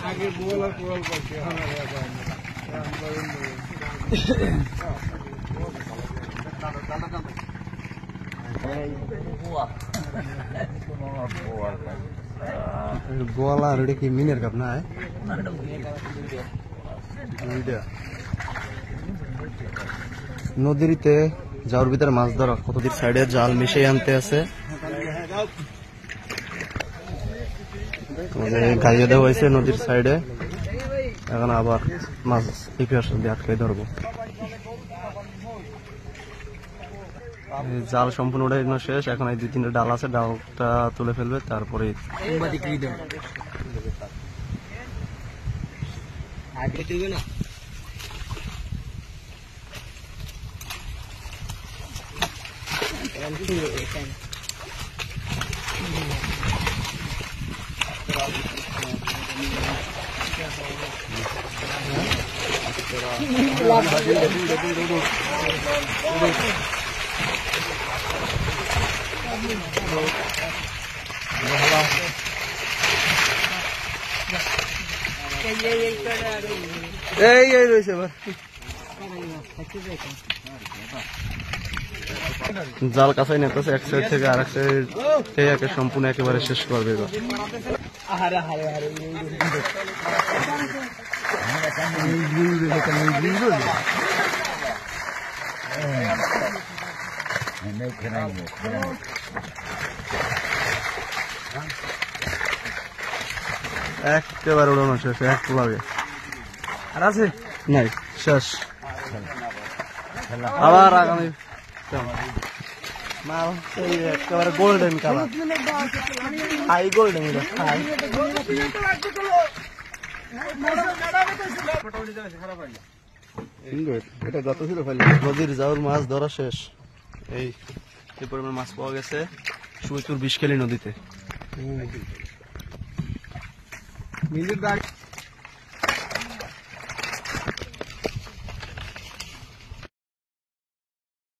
আগে বোল আর কোরাল পাচ্ছি গোয়ালা আর কি মিনের কাপ না নদীতে যাওয়ার ভিতরে মাছ ধরা কতদিন সাইডে জাল মিশিয়ে আনতে আছে গাইয়ে দেওয়া হয়েছে নদীর সাইডে এখন আবার মাছ প্রিপারেশন দিয়ে আটকে ধরবো জাল সম্পূর্ণ ওটা শেষ এখন এই 2-3টা ডাল আছে ডালটা তুলে ফেলবে তারপরে এই রয়েছে এবার জাল কাছাই নেতেছে এক সাইড থেকে আর এক সাইড থেকে সম্পূর্ণ একেবারে শেষ করবে এবার একেবারে উড়ানো শেষ একটু লাগে আর আছে নাই শেষ আবার আগামী মাল একেবারে গোল্ডেন কালার হাই গোল্ডেন এটা যত ছিল নদীর যাওয়ার মাছ ধরা শেষ এই পরিমাণ মাছ পাওয়া গেছে সুইচুর 20 কেলি নদীতে